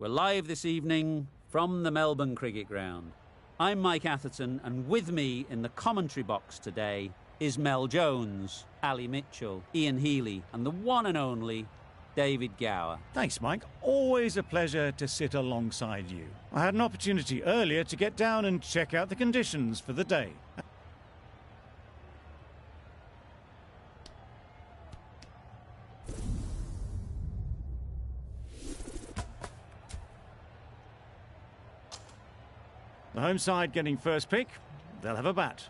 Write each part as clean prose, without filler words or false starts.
We're live this evening from the Melbourne Cricket Ground. I'm Mike Atherton, and with me in the commentary box today is Mel Jones, Ali Mitchell, Ian Healy, and the one and only David Gower. Thanks, Mike. Always a pleasure to sit alongside you. I had an opportunity earlier to get down and check out the conditions for the day. The home side getting first pick. They'll have a bat.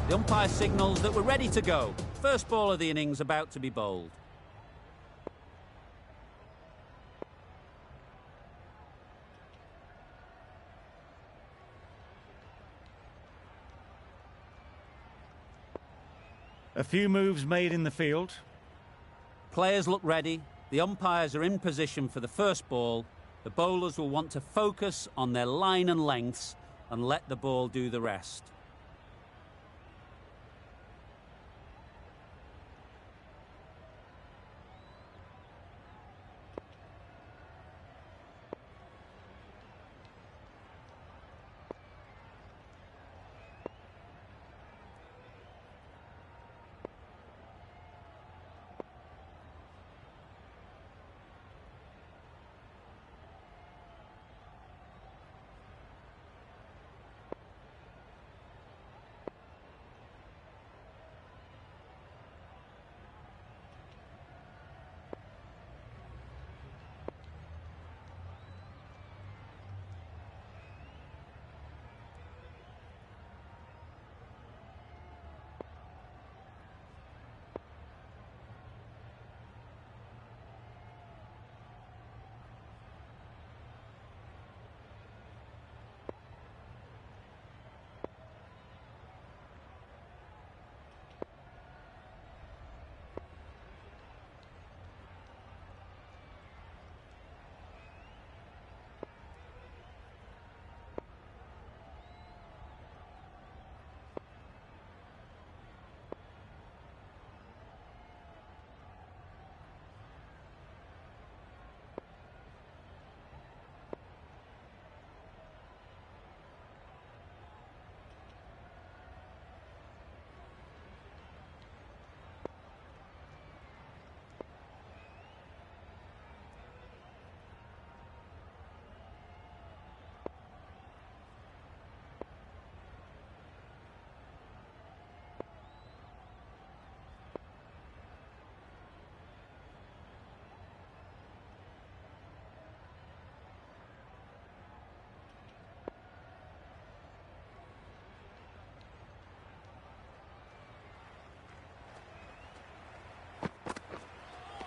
The umpire signals that we're ready to go. First ball of the innings about to be bowled. A few moves made in the field. Players look ready. The umpires are in position for the first ball. The bowlers will want to focus on their line and lengths and let the ball do the rest.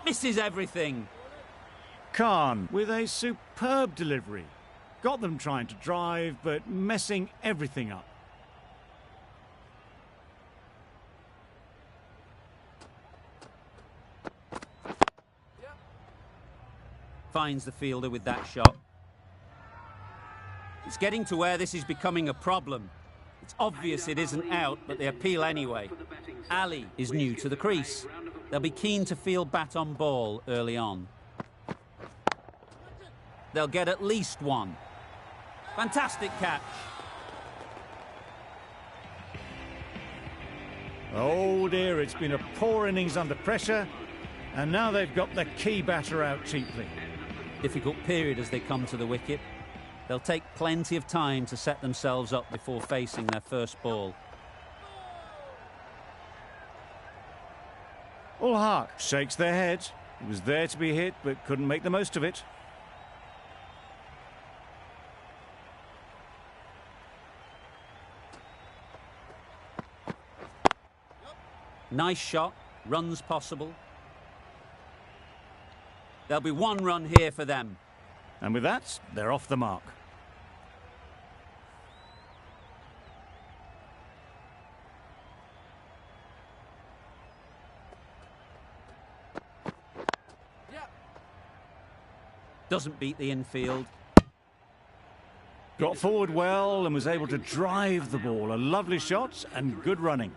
Misses everything. Khan with a superb delivery. Got them trying to drive, but messing everything up. Finds the fielder with that shot. It's getting to where this is becoming a problem. It's obvious it isn't out, but they appeal anyway. Ali is new to the crease. They'll be keen to field bat on ball early on. They'll get at least one. Fantastic catch. Oh dear, it's been a poor innings under pressure, and now they've got the key batter out cheaply. Difficult period as they come to the wicket. They'll take plenty of time to set themselves up before facing their first ball. Hark shakes their head. He was there to be hit, but couldn't make the most of it. Nice shot. Runs possible. There'll be one run here for them. And with that, they're off the mark. Doesn't beat the infield. Got forward well and was able to drive the ball. A lovely shot and good running.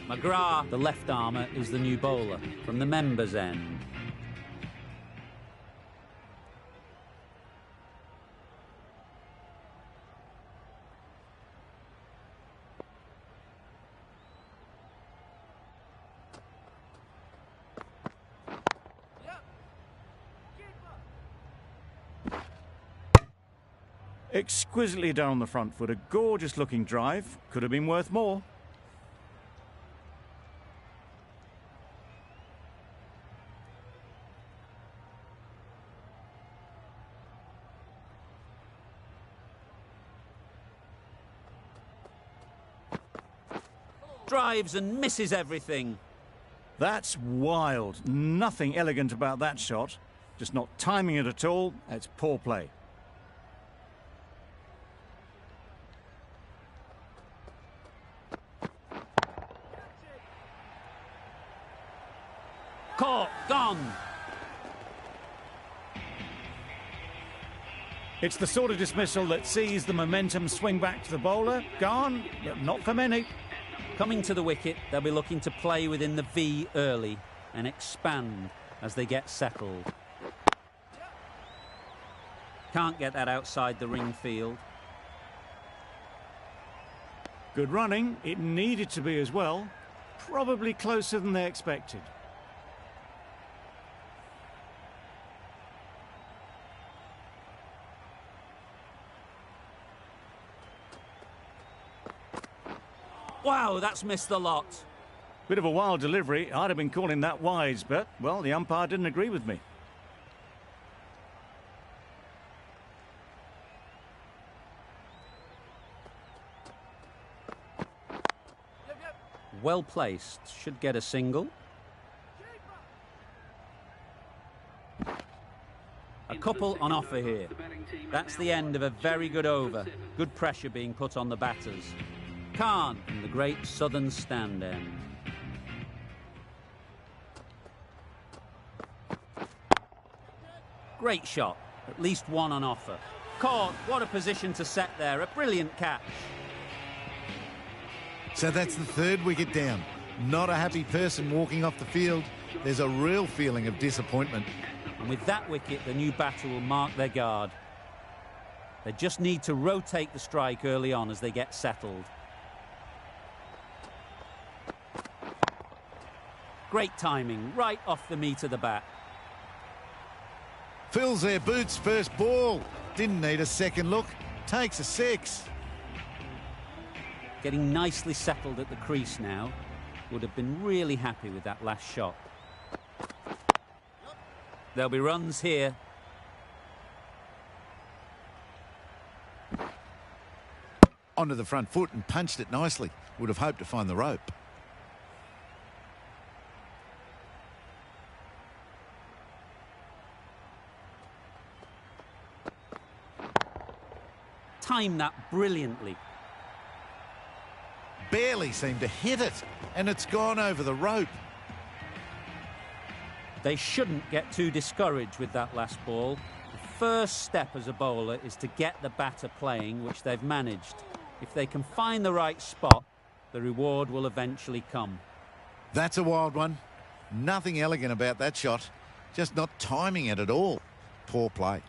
McGrath, the left armour, is the new bowler from the members' end. Exquisitely done on the front foot. A gorgeous looking drive. Could have been worth more. Drives and misses everything. That's wild. Nothing elegant about that shot. Just not timing it at all. It's poor play. Caught, gone. It's the sort of dismissal that sees the momentum swing back to the bowler. Gone, but not for many. Coming to the wicket, they'll be looking to play within the V early and expand as they get settled. Can't get that outside the ring field. Good running. It needed to be as well. Probably closer than they expected. Wow, that's missed the lot. Bit of a wild delivery. I'd have been calling that wise, but, well, the umpire didn't agree with me. Well placed. Should get a single. A couple on offer here. That's the end of a very good over. Good pressure being put on the batters. Khan from the great southern stand end. Great shot. At least one on offer. Caught. What a position to set there. A brilliant catch. So that's the third wicket down. Not a happy person walking off the field. There's a real feeling of disappointment. And with that wicket, the new batter will mark their guard. They just need to rotate the strike early on as they get settled. Great timing, right off the meat of the bat. Fills their boots, first ball. Didn't need a second look. Takes a six. Getting nicely settled at the crease now. Would have been really happy with that last shot. There'll be runs here. Onto the front foot and punched it nicely. Would have hoped to find the rope. Timed that brilliantly. Barely seemed to hit it, and it's gone over the rope. They shouldn't get too discouraged with that last ball. The first step as a bowler is to get the batter playing, which they've managed. If they can find the right spot, the reward will eventually come. That's a wild one. Nothing elegant about that shot. Just not timing it at all. Poor play.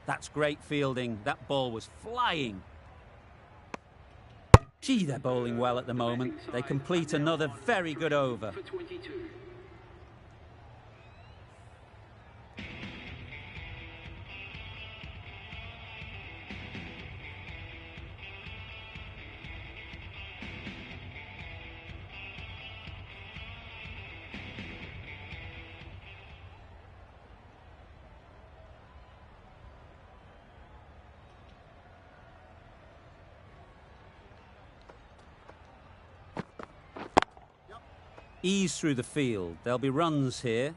That's great fielding. That ball was flying. Gee, they're bowling well at the moment. They complete another very good over. Ease through the field. There'll be runs here.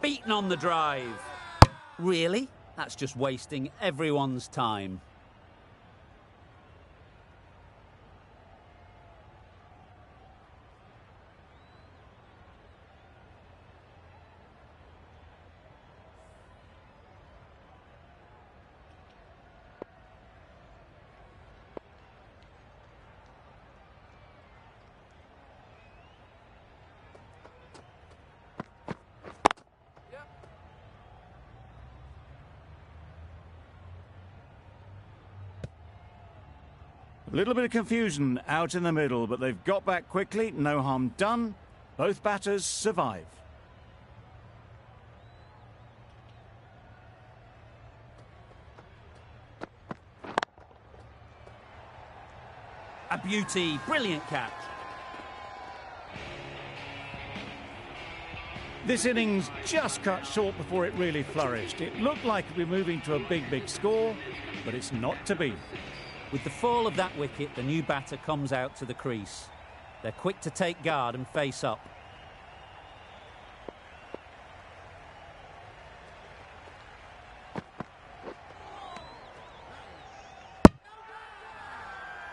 Beaten on the drive. Really? That's just wasting everyone's time. A little bit of confusion out in the middle, but they've got back quickly. No harm done. Both batters survive. A beauty. Brilliant catch. This innings just cut short before it really flourished. It looked like it would be moving to a big score, but it's not to be. With the fall of that wicket, the new batter comes out to the crease. They're quick to take guard and face up.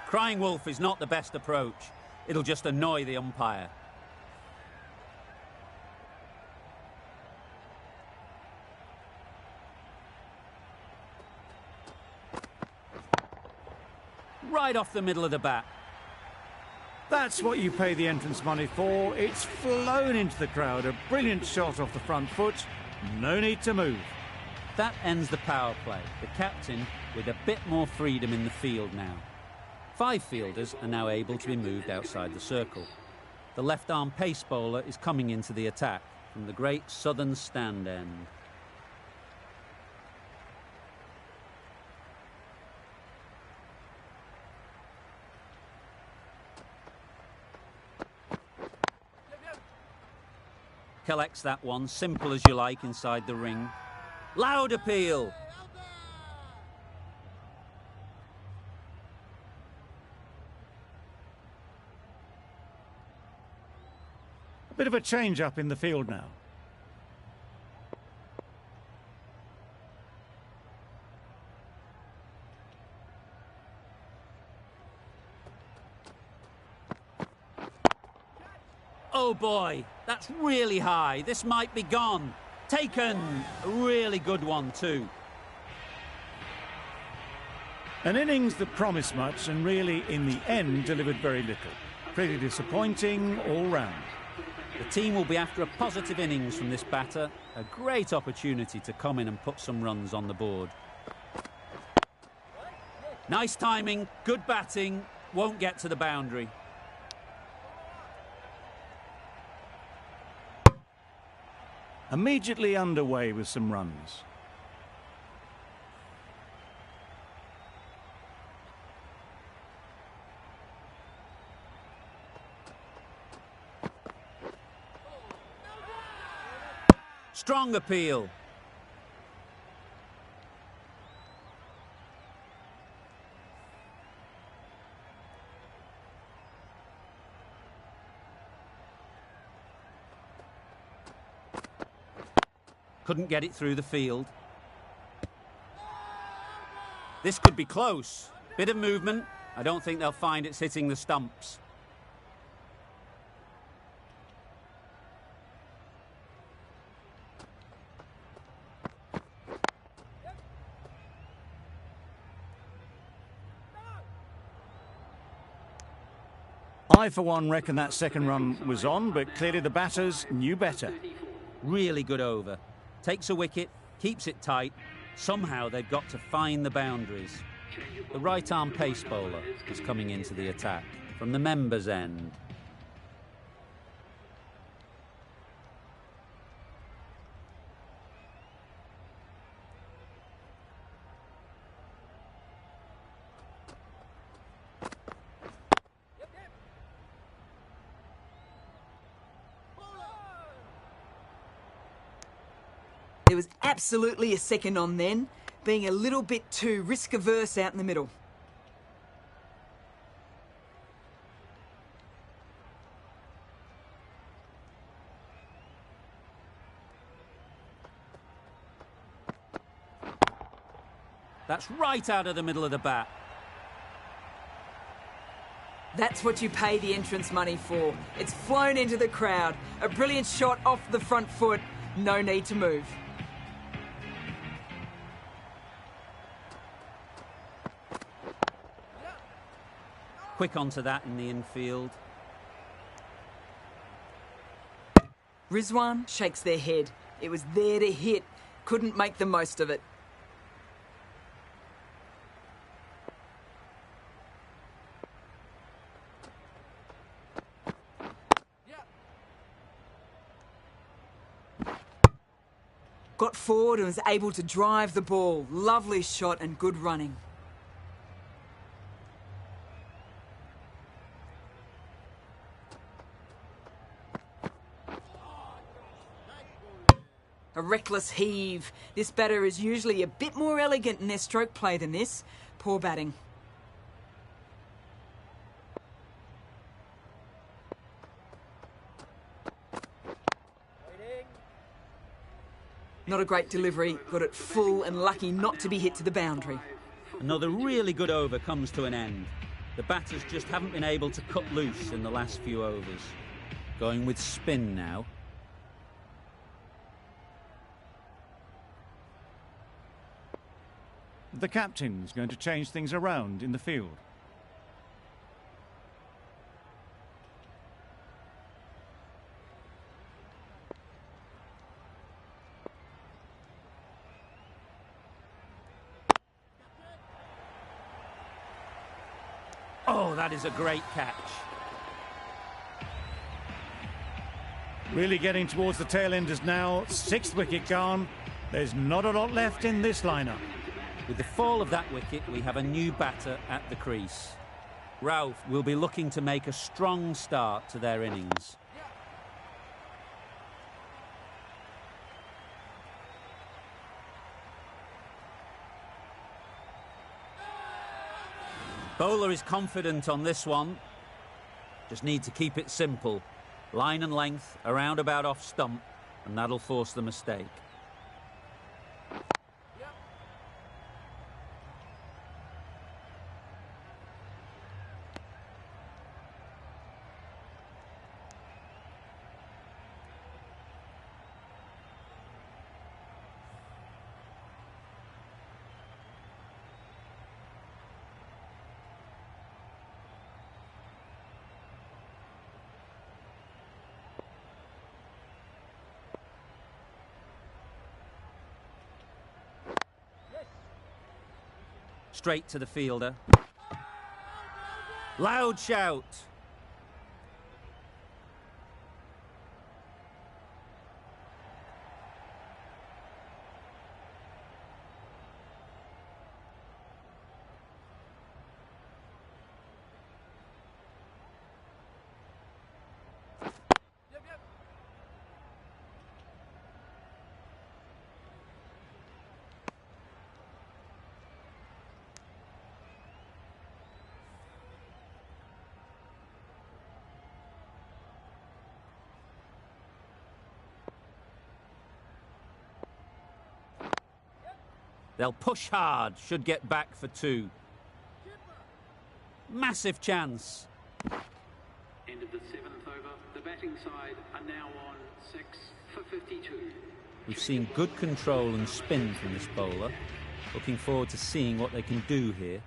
Crying wolf is not the best approach. It'll just annoy the umpire. Right off the middle of the bat. That's what you pay the entrance money for. It's flown into the crowd. A brilliant shot off the front foot. No need to move. That ends the power play. The captain with a bit more freedom in the field now. 5 fielders are now able to be moved outside the circle. The left-arm pace bowler is coming into the attack from the great southern stand end. Collects that one, simple as you like, inside the ring. Loud appeal. A bit of a change up in the field now. Oh boy, that's really high. This might be gone. Taken. A really good one too. An innings that promised much and really, in the end, delivered very little. Pretty disappointing all round. The team will be after a positive innings from this batter. A great opportunity to come in and put some runs on the board. Nice timing, good batting. Won't get to the boundary. Immediately underway with some runs. Strong appeal. Couldn't get it through the field. This could be close. Bit of movement. I don't think they'll find it's hitting the stumps. I, for one, reckon that second run was on, but clearly the batters knew better. Really good over. Takes a wicket, keeps it tight. Somehow they've got to find the boundaries. The right-arm pace bowler is coming into the attack from the members' end. There was absolutely a second on then, being a little bit too risk-averse out in the middle. That's right out of the middle of the bat. That's what you pay the entrance money for. It's flown into the crowd. A brilliant shot off the front foot. No need to move. Quick onto that in the infield. Rizwan shakes their head. It was there to hit. Couldn't make the most of it. Got forward and was able to drive the ball. Lovely shot and good running. A reckless heave. This batter is usually a bit more elegant in their stroke play than this. Poor batting. Not a great delivery. Got it full and lucky not to be hit to the boundary. Another really good over comes to an end. The batters just haven't been able to cut loose in the last few overs. Going with spin now. The captain's going to change things around in the field. Oh, that is a great catch. Really getting towards the tail enders now. 6th wicket gone. There's not a lot left in this lineup. With the fall of that wicket, we have a new batter at the crease. Ralph will be looking to make a strong start to their innings. Bowler is confident on this one. Just need to keep it simple. Line and length, around about off stump, and that'll force the mistake. Straight to the fielder. Loud shout. They'll push hard, should get back for 2. Massive chance. End of the 7th over. The batting side are now on 6 for 52. We've seen good control and spin from this bowler. Looking forward to seeing what they can do here.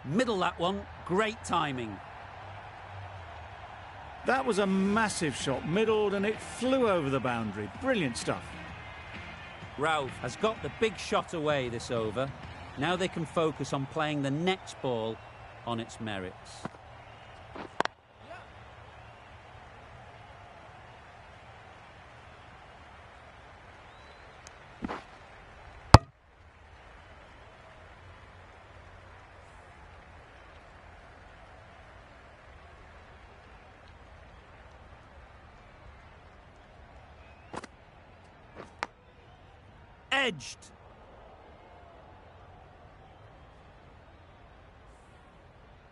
Middle that one, great timing. That was a massive shot, middled, and it flew over the boundary. Brilliant stuff. Ralph has got the big shot away this over. Now they can focus on playing the next ball on its merits. Edged.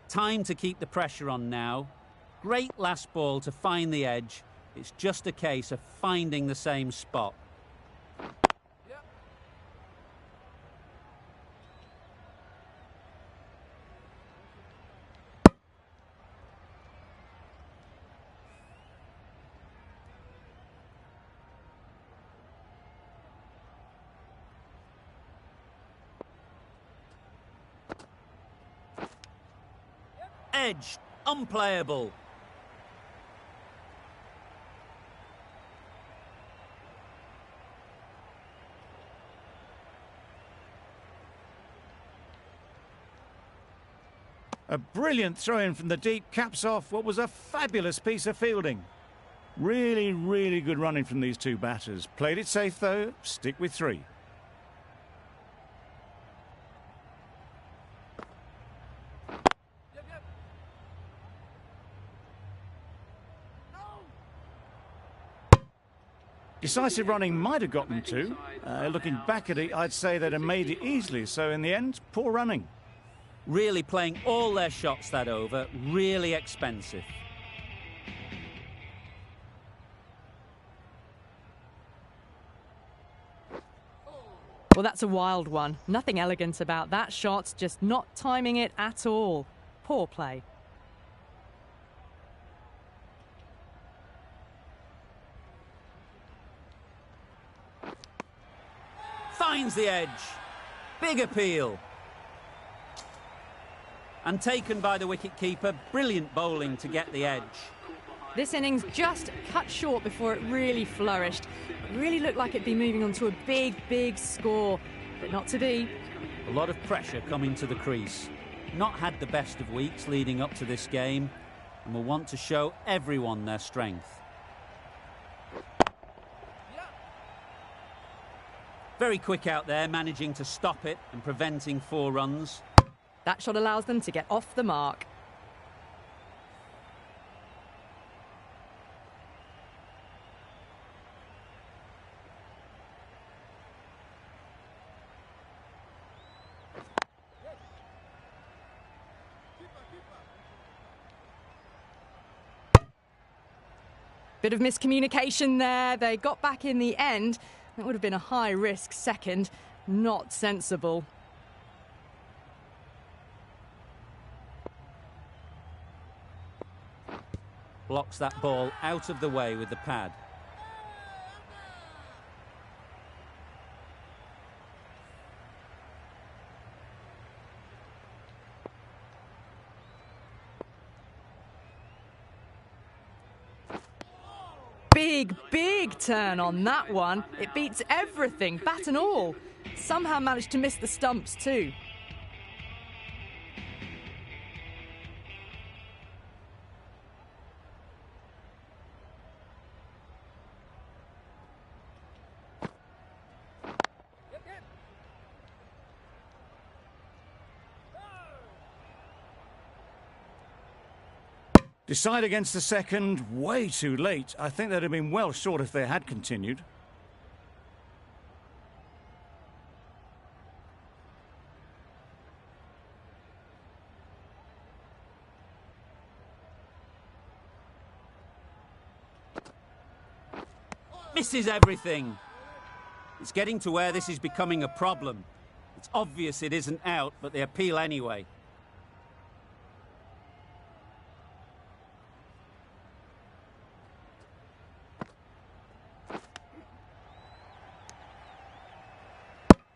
Time to keep the pressure on now. Great last ball to find the edge. It's just a case of finding the same spot. Edge, unplayable. A brilliant throw-in from the deep caps off what was a fabulous piece of fielding. Really, really good running from these two batters. Played it safe though, stick with 3. Decisive running might have gotten 2. Looking back at it, I'd say they'd have made it easily. So in the end, poor running. Really playing all their shots that over. Really expensive. Well, that's a wild one. Nothing elegant about that shot, just not timing it at all. Poor play. Finds the edge. Big appeal. And taken by the wicket-keeper. Brilliant bowling to get the edge. This innings just cut short before it really flourished. It really looked like it'd be moving on to a big, big score, but not to be. A lot of pressure coming to the crease. Not had the best of weeks leading up to this game, and will want to show everyone their strength. Very quick out there, managing to stop it and preventing 4 runs. That shot allows them to get off the mark. Bit of miscommunication there. They got back in the end. That would have been a high-risk second. Not sensible. Blocks that ball out of the way with the pad. Big turn on that one. It beats everything, bat and all. Somehow managed to miss the stumps too. Decide against the second, way too late. I think they'd have been well short if they had continued. Misses everything. It's getting to where this is becoming a problem. It's obvious it isn't out, but they appeal anyway.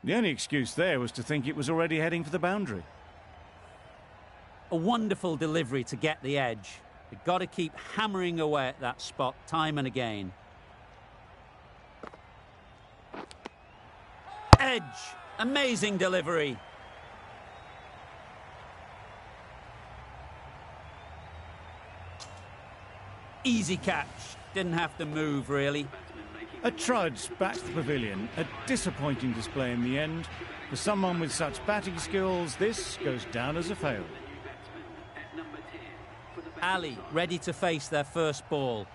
The only excuse there was to think it was already heading for the boundary. A wonderful delivery to get the edge. They've got to keep hammering away at that spot time and again. Edge. Amazing delivery. Easy catch. Didn't have to move, really. A trudge back to the pavilion. A disappointing display in the end. For someone with such batting skills, this goes down as a fail. Ali, ready to face their first ball.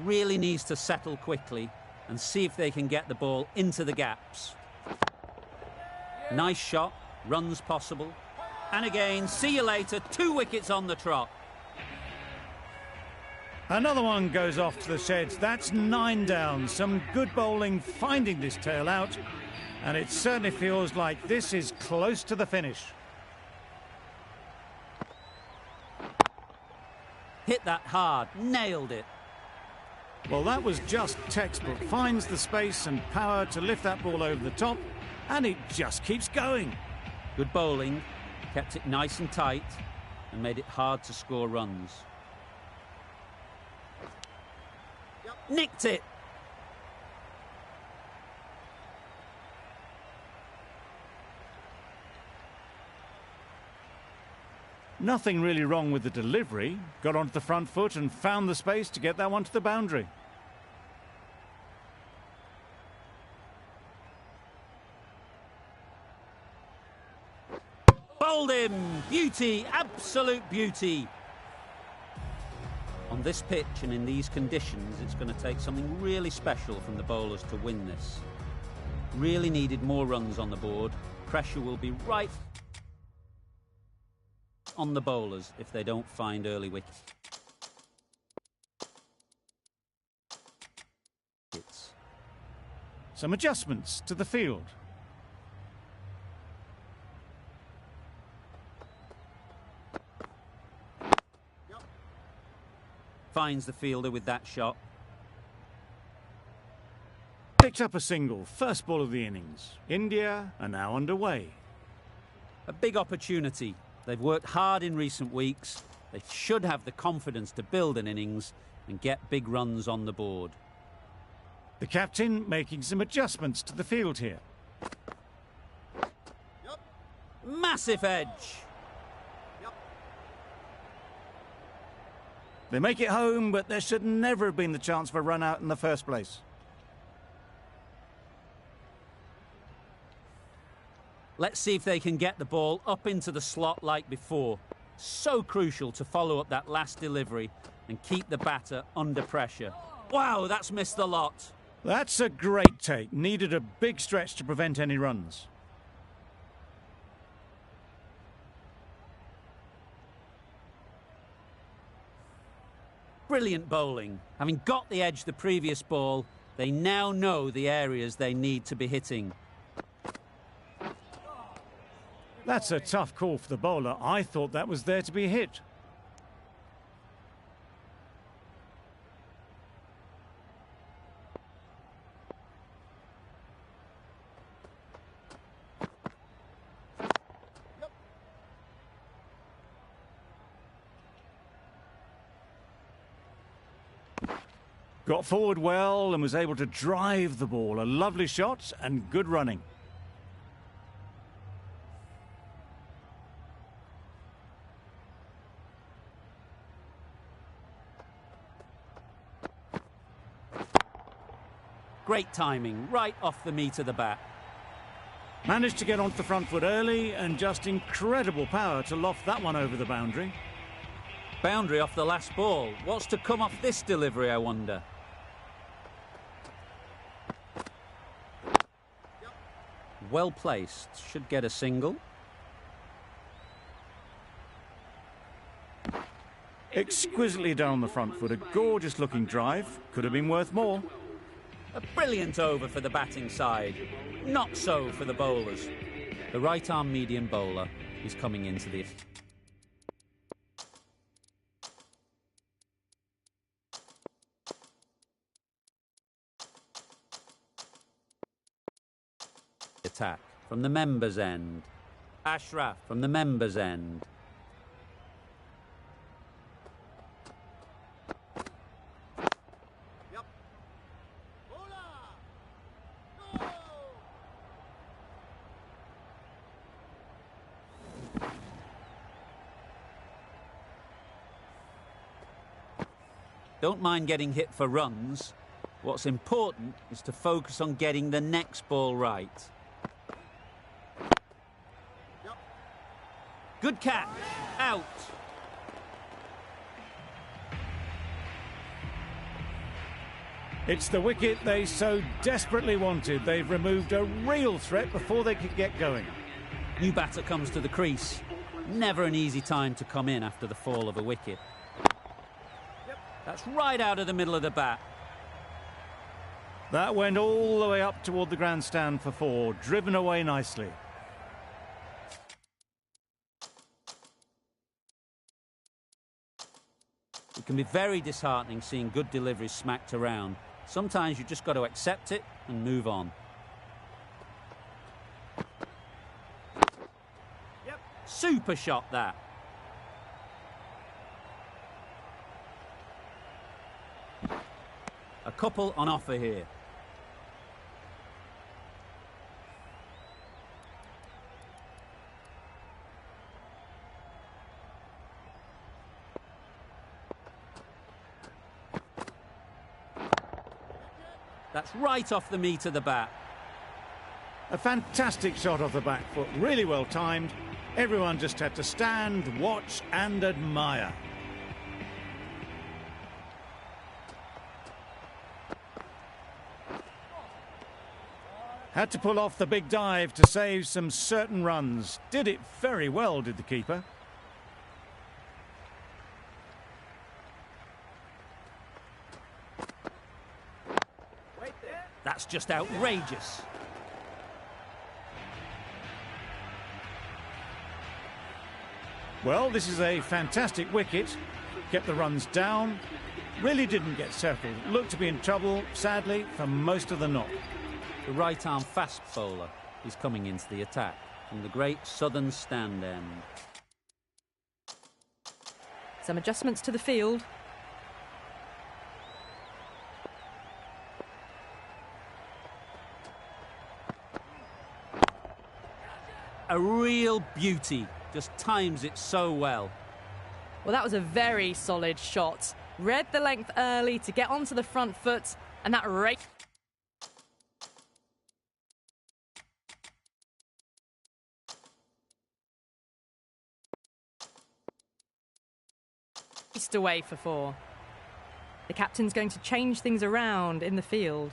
Really needs to settle quickly and see if they can get the ball into the gaps. Nice shot. Runs possible. And again, see you later, 2 wickets on the trot. Another one goes off to the sheds. That's 9 down. Some good bowling finding this tail out. And it certainly feels like this is close to the finish. Hit that hard, nailed it. Well, that was just textbook. Finds the space and power to lift that ball over the top, and it just keeps going. Good bowling, kept it nice and tight, and made it hard to score runs. Nicked it. Nothing really wrong with the delivery. Got onto the front foot and found the space to get that one to the boundary. Bowled him! Beauty, absolute beauty. On this pitch and in these conditions, it's going to take something really special from the bowlers to win this. Really needed more runs on the board. Pressure will be right on the bowlers if they don't find early wickets. Some adjustments to the field. Finds the fielder with that shot. Picked up a single, first ball of the innings. India are now underway. A big opportunity. They've worked hard in recent weeks. They should have the confidence to build an innings and get big runs on the board. The captain making some adjustments to the field here. Massive edge. They make it home, but there should never have been the chance for a run out in the first place. Let's see if they can get the ball up into the slot like before. So crucial to follow up that last delivery and keep the batter under pressure. Wow, that's missed the lot. That's a great take. Needed a big stretch to prevent any runs. Brilliant bowling. Having got the edge the previous ball, they now know the areas they need to be hitting. That's a tough call for the bowler. I thought that was there to be hit. Got forward well and was able to drive the ball. A lovely shot and good running. Great timing, right off the meat of the bat. Managed to get onto the front foot early and just incredible power to loft that one over the boundary. Boundary off the last ball. What's to come off this delivery, I wonder? Well placed. Should get a single. Exquisitely down the front foot. A gorgeous looking drive. Could have been worth more. A brilliant over for the batting side. Not so for the bowlers. The right-arm medium bowler is coming into the attack from the members' end. Ashraf from the members' end. Don't mind getting hit for runs. What's important is to focus on getting the next ball right. Good catch. Out. It's the wicket they so desperately wanted. They've removed a real threat before they could get going. New batter comes to the crease. Never an easy time to come in after the fall of a wicket. That's right out of the middle of the bat. That went all the way up toward the grandstand for 4, driven away nicely. It can be very disheartening seeing good deliveries smacked around. Sometimes you've just got to accept it and move on. Super shot, that. A couple on offer here. That's right off the meat of the bat. A fantastic shot off the back foot, really well timed. Everyone just had to stand, watch and admire. Had to pull off the big dive to save some certain runs. Did it very well, did the keeper. That's just outrageous. Well, this is a fantastic wicket. Kept the runs down. Really didn't get settled. Looked to be in trouble, sadly, for most of the knock. The right-arm fast bowler is coming into the attack from the great southern stand end. Some adjustments to the field. A real beauty. Just times it so well. Well, that was a very solid shot. Read the length early to get onto the front foot, and that raced away for 4. The captain's going to change things around in the field.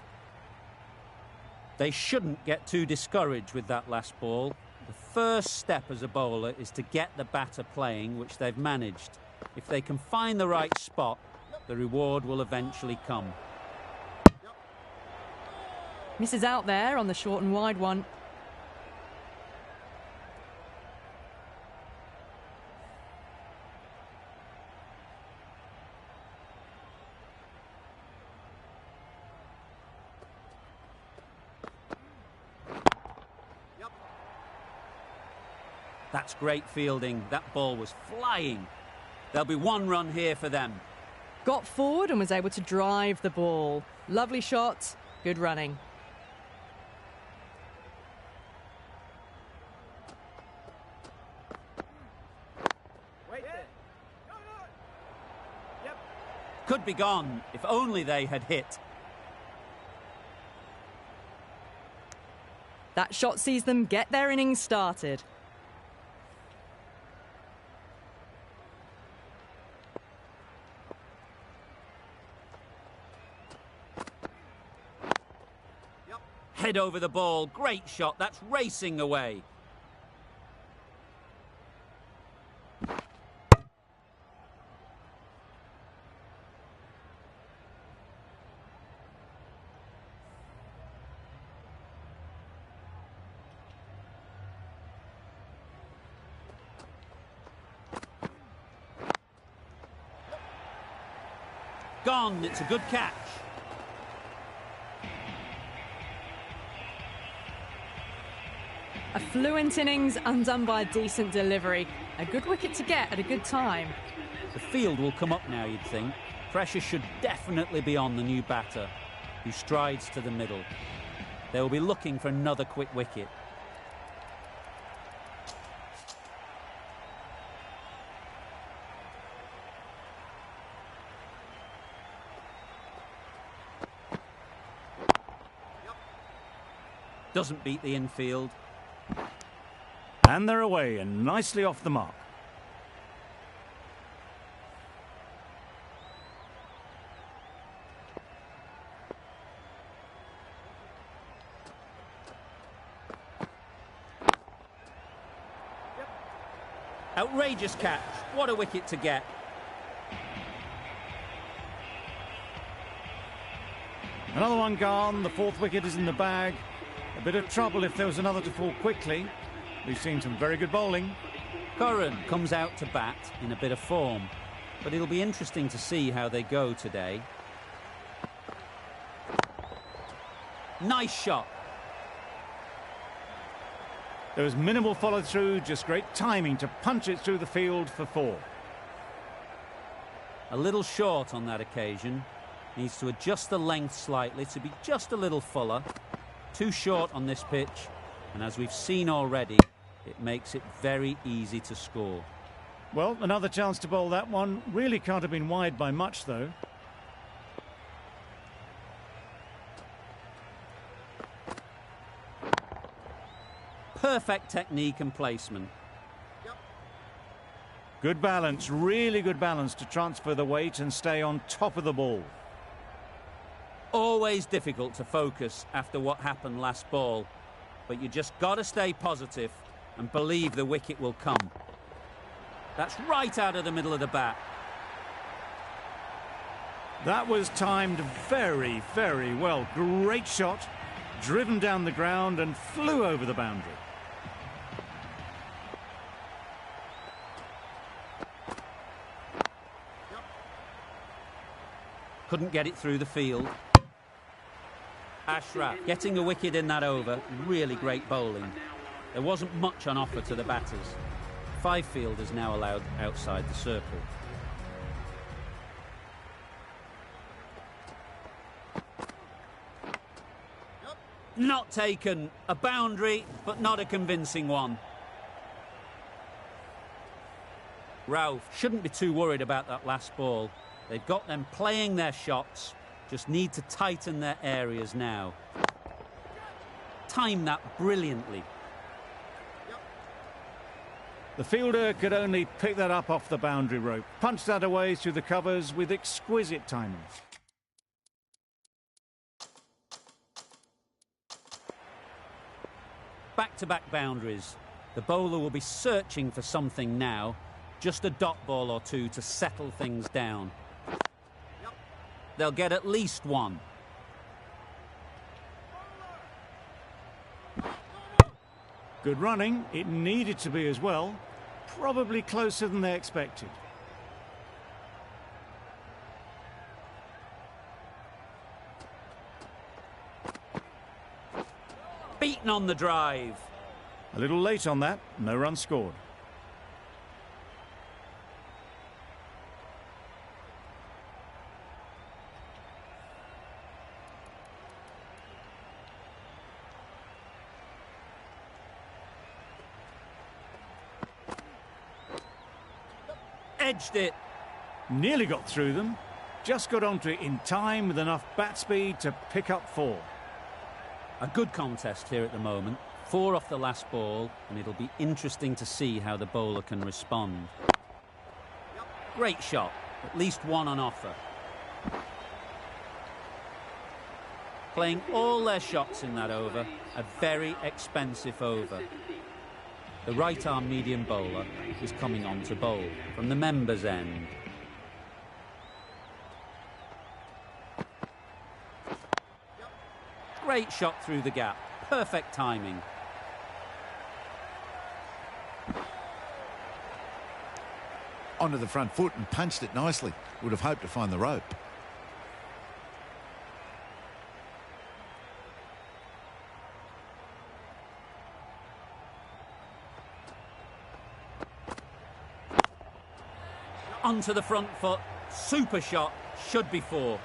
They shouldn't get too discouraged with that last ball. The first step as a bowler is to get the batter playing, which they've managed. If they can find the right spot, the reward will eventually come. Misses out there on the short and wide one. That's great fielding. That ball was flying. There'll be 1 run here for them. Got forward and was able to drive the ball. Lovely shot, good running. Could be gone if only they had hit. That shot sees them get their innings started. Head over the ball. Great shot. That's racing away. Gone. It's a good catch. A fluent innings undone by a decent delivery. A good wicket to get at a good time. The field will come up now, you'd think. Pressure should definitely be on the new batter, who strides to the middle. They will be looking for another quick wicket. Doesn't beat the infield. And they're away and nicely off the mark. Outrageous catch. What a wicket to get. Another one gone. The fourth wicket is in the bag. A bit of trouble if there was another to fall quickly. We've seen some very good bowling. Curran comes out to bat in a bit of form, but it'll be interesting to see how they go today. Nice shot. There was minimal follow-through, just great timing to punch it through the field for 4. A little short on that occasion. Needs to adjust the length slightly to be just a little fuller. Too short on this pitch, and as we've seen already, it makes it very easy to score. Well, another chance to bowl that one. Really can't have been wide by much, though. Perfect technique and placement. Good balance, really good balance to transfer the weight and stay on top of the ball. Always difficult to focus after what happened last ball, but you just got to stay positive and believe the wicket will come. That's right out of the middle of the bat. That was timed very, very well. Great shot, driven down the ground and flew over the boundary. Couldn't get it through the field. Ashraf getting a wicket in that over. Really great bowling. There wasn't much on offer to the batters. 5 fielders now allowed outside the circle. Not taken. A boundary, but not a convincing one. Rauf shouldn't be too worried about that last ball. They've got them playing their shots, just need to tighten their areas now. Time that brilliantly. The fielder could only pick that up off the boundary rope, punch that away through the covers with exquisite timing. Back-to-back boundaries. The bowler will be searching for something now, just a dot ball or two to settle things down. They'll get at least one. Good running. It needed to be as well. Probably closer than they expected. Beaten on the drive. A little late on that. No run scored. Edged it. Nearly got through them. Just got onto it in time with enough bat speed to pick up 4. A good contest here at the moment. 4 off the last ball, and it'll be interesting to see how the bowler can respond. Great shot. At least one on offer. Playing all their shots in that over. A very expensive over. The right-arm medium bowler is coming on to bowl from the members' end. Great shot through the gap. Perfect timing. Onto the front foot and punched it nicely. Would have hoped to find the rope. Onto the front foot. Super shot. Should be 4.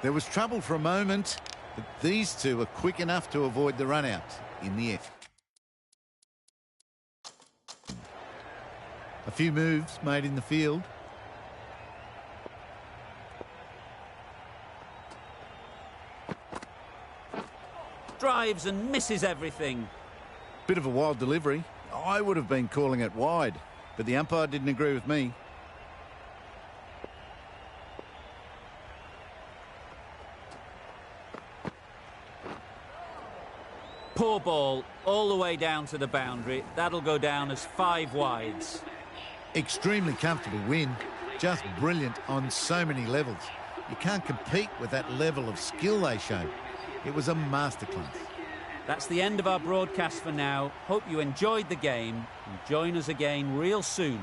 There was trouble for a moment, but these two are quick enough to avoid the run-out in the end. A few moves made in the field. Drives and misses everything. Bit of a wild delivery. I would have been calling it wide, but the umpire didn't agree with me. Poor ball, all the way down to the boundary. That'll go down as 5 wides. Extremely comfortable win. Just brilliant on so many levels. You can't compete with that level of skill they showed. It was a masterclass. That's the end of our broadcast for now. Hope you enjoyed the game and join us again real soon